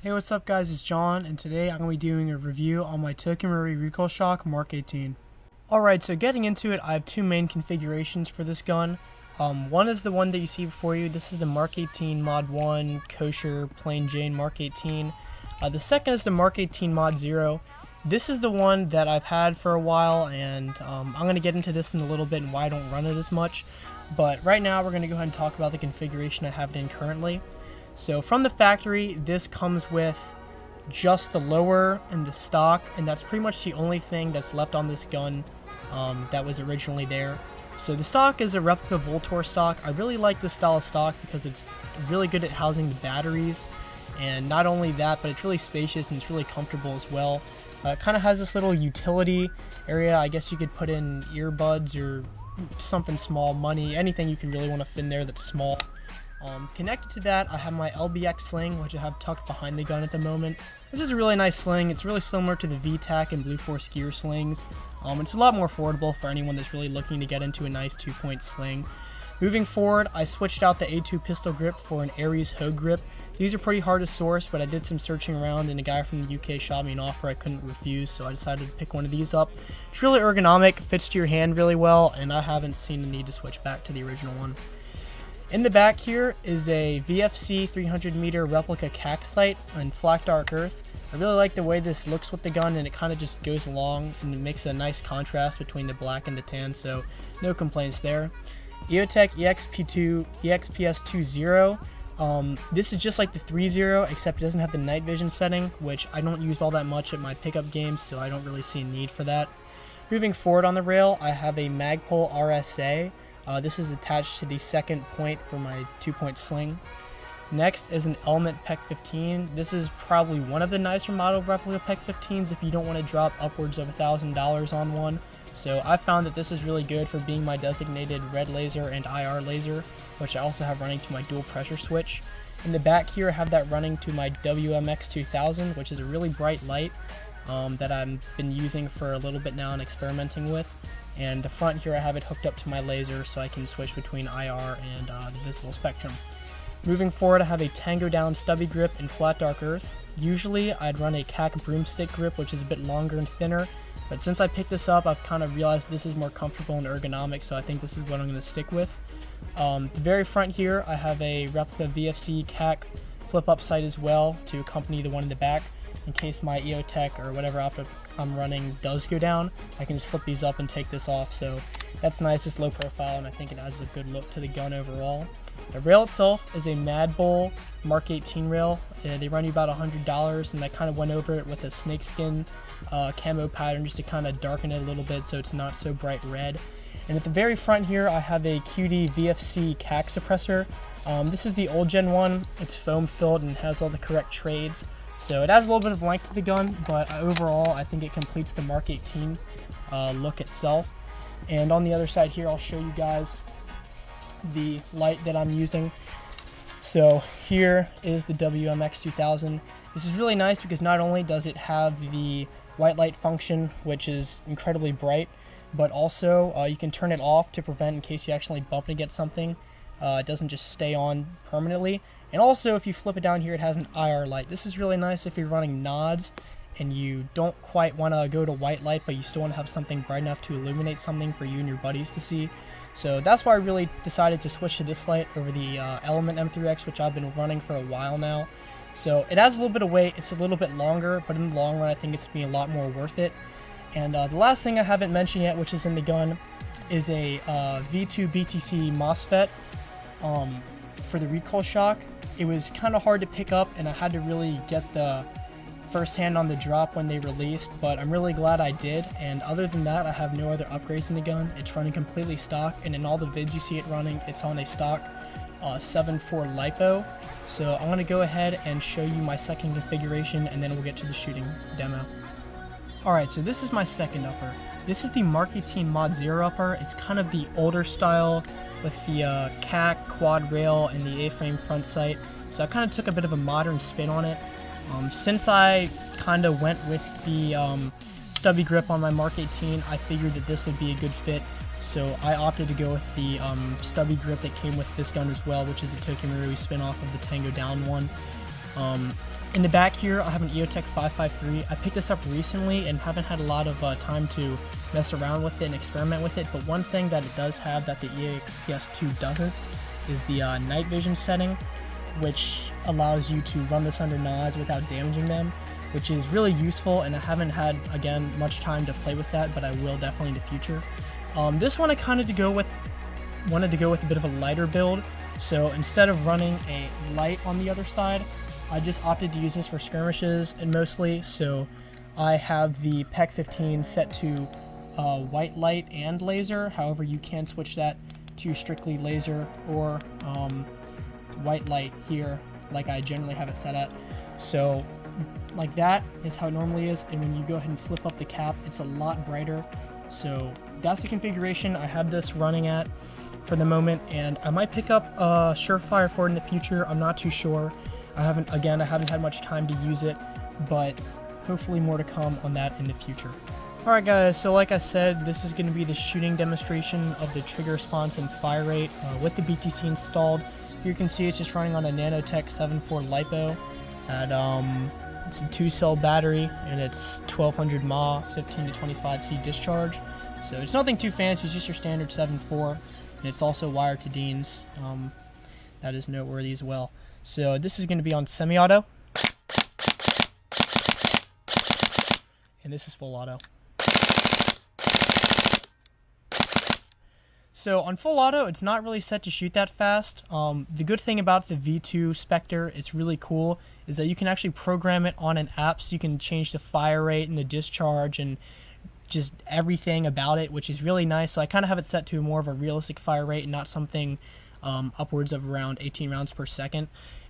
Hey, what's up guys, it's John, and today I'm going to be doing a review on my Marui Recoil Shock Mark 18. Alright, so getting into it, I have two main configurations for this gun. One is the one that you see before you. This is the Mark 18 Mod 1 Kosher Plain Jane Mark 18. The second is the Mark 18 Mod 0. This is the one that I've had for a while, and I'm going to get into this in a little bit and why I don't run it as much. But right now we're going to go ahead and talk about the configuration I have it in currently. So from the factory, this comes with just the lower and the stock, and that's pretty much the only thing that's left on this gun that was originally there. So the stock is a replica Voltor stock. I really like this style of stock because it's really good at housing the batteries, and not only that, but it's really spacious and it's really comfortable as well. It kind of has this little utility area. I guess you could put in earbuds or something small, money, anything you can really want to fit in there that's small. Connected to that, I have my LBX sling, which I have tucked behind the gun at the moment. This is a really nice sling. It's really similar to the VTAC and Blue Force gear slings. It's a lot more affordable for anyone that's really looking to get into a nice 2-point sling. Moving forward, I switched out the A2 pistol grip for an Aries Hogue grip. These are pretty hard to source, but I did some searching around and a guy from the UK shot me an offer I couldn't refuse, so I decided to pick one of these up. It's really ergonomic, fits to your hand really well, and I haven't seen the need to switch back to the original one. In the back here is a VFC 300 meter replica CAC sight in Flat Dark Earth. I really like the way this looks with the gun, and it kind of just goes along and it makes a nice contrast between the black and the tan, so no complaints there. EOTech EXPS20. This is just like the 3.0, except it doesn't have the night vision setting, which I don't use all that much at my pickup games, so I don't really see a need for that. Moving forward on the rail, I have a Magpul RSA. This is attached to the second point for my 2-point sling. Next is an Element PEC 15. This is probably one of the nicer model replica PEC 15s if you don't want to drop upwards of $1,000 on one. So I found that this is really good for being my designated red laser and IR laser, which I also have running to my dual pressure switch. In the back here I have that running to my WMX2000, which is a really bright light that I've been using for a little bit now and experimenting with. And the front here I have it hooked up to my laser so I can switch between IR and the visible spectrum. Moving forward, I have a Tango Down stubby grip in Flat Dark Earth. Usually I'd run a CAC broomstick grip, which is a bit longer and thinner, but since I picked this up I've kind of realized this is more comfortable and ergonomic, so I think this is what I'm going to stick with. The very front here I have a replica VFC CAC flip up sight as well to accompany the one in the back. In case my EOTech or whatever optic I'm running does go down, I can just flip these up and take this off, so that's nice. It's low profile and I think it adds a good look to the gun overall. The rail itself is a Mad Bull Mark 18 rail. They run you about $100, and I kind of went over it with a snakeskin camo pattern just to kind of darken it a little bit so it's not so bright red. And at the very front here I have a QD VFC CAC suppressor. This is the old gen one. It's foam filled and has all the correct trades. So it adds a little bit of length to the gun, but overall I think it completes the Mark 18 look itself. And on the other side here I'll show you guys the light that I'm using. So here is the WMX2000. This is really nice because not only does it have the white light function, which is incredibly bright, but also you can turn it off to prevent in case you actually bump against something. It doesn't just stay on permanently. And also, if you flip it down here, it has an IR light. This is really nice if you're running nods and you don't quite want to go to white light, but you still want to have something bright enough to illuminate something for you and your buddies to see. So that's why I really decided to switch to this light over the Element M3X, which I've been running for a while now. So it adds a little bit of weight. It's a little bit longer, but in the long run, I think it's being a lot more worth it. And the last thing I haven't mentioned yet, which is in the gun, is a V2 BTC Mostet for the recoil shock. It was kind of hard to pick up, and I had to really get the first hand on the drop when they released, but I'm really glad I did. And other than that, I have no other upgrades in the gun. It's running completely stock, and in all the vids you see it running, it's on a stock 7.4 LiPo. So I'm going to go ahead and show you my second configuration, and then we'll get to the shooting demo. Alright, so this is my second upper. This is the Mark 18 Mod 0 upper. It's kind of the older style with the CAC quad rail and the A-frame front sight. So I kind of took a bit of a modern spin on it. Since I kind of went with the stubby grip on my Mark 18, I figured that this would be a good fit. So I opted to go with the stubby grip that came with this gun as well, which is a Marui spin-off of the Tango Down one. In the back here, I have an EOTech 553. I picked this up recently and haven't had a lot of time to mess around with it and experiment with it, but one thing that it does have that the EXPS2 doesn't is the night vision setting, which allows you to run this under NOS without damaging them, which is really useful, and I haven't had, again, much time to play with that, but I will definitely in the future. This one I wanted to go with a bit of a lighter build, so instead of running a light on the other side, I just opted to use this for skirmishes and mostly, so I have the PEC-15 set to white light and laser. However, you can switch that to strictly laser or white light here, like I generally have it set at. So like that is how it normally is, and when you go ahead and flip up the cap, it's a lot brighter. So that's the configuration I have this running at for the moment, and I might pick up a Surefire for it in the future. I'm not too sure. I haven't had much time to use it, but hopefully more to come on that in the future. Alright guys, so like I said, this is going to be the shooting demonstration of the trigger response and fire rate with the BTC installed. Here you can see it's just running on a Nanotech 7.4 LiPo at it's a 2-cell battery, and it's 1200 mAh, 15 to 25 C discharge. So it's nothing too fancy, it's just your standard 7.4, and it's also wired to Dean's. That is noteworthy as well. So this is going to be on semi-auto, and this is full auto. So on full auto, it's not really set to shoot that fast. The good thing about the V2 Spectre, it's really cool, is that you can actually program it on an app, so you can change the fire rate and the discharge and just everything about it, which is really nice. So I kind of have it set to more of a realistic fire rate and not something upwards of around 18 rounds per second.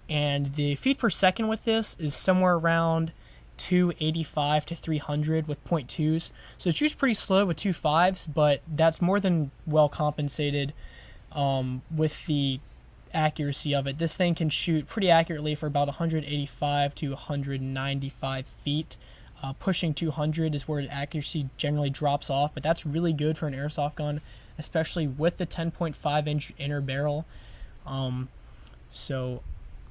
And the feet per second with this is somewhere around 285 to 300 with 0.2s. So it shoots pretty slow with 2.5s, but that's more than well compensated with the accuracy of it. This thing can shoot pretty accurately for about 185 to 195 feet. Pushing 200 is where the accuracy generally drops off, but that's really good for an airsoft gun, especially with the 10.5 inch inner barrel. So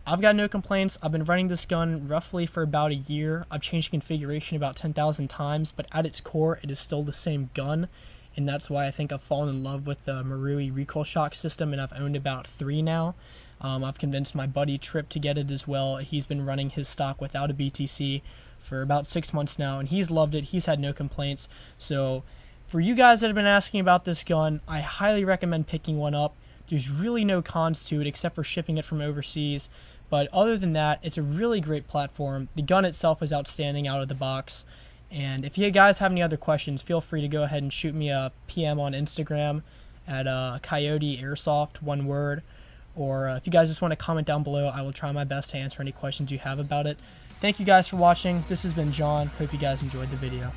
I've got no complaints. I've been running this gun roughly for about a year. I've changed configuration about 10,000 times, but at its core, it is still the same gun, and that's why I think I've fallen in love with the Marui Recoil shock system, and I've owned about 3 now. I've convinced my buddy Trip to get it as well. He's been running his stock without a BTC for about 6 months now, and he's loved it. He's had no complaints. So for you guys that have been asking about this gun, I highly recommend picking one up. There's really no cons to it except for shipping it from overseas. But other than that, it's a really great platform. The gun itself is outstanding out of the box. And if you guys have any other questions, feel free to go ahead and shoot me a PM on Instagram at Coyote Airsoft, one word. Or if you guys just want to comment down below, I will try my best to answer any questions you have about it. Thank you guys for watching. This has been John. Hope you guys enjoyed the video.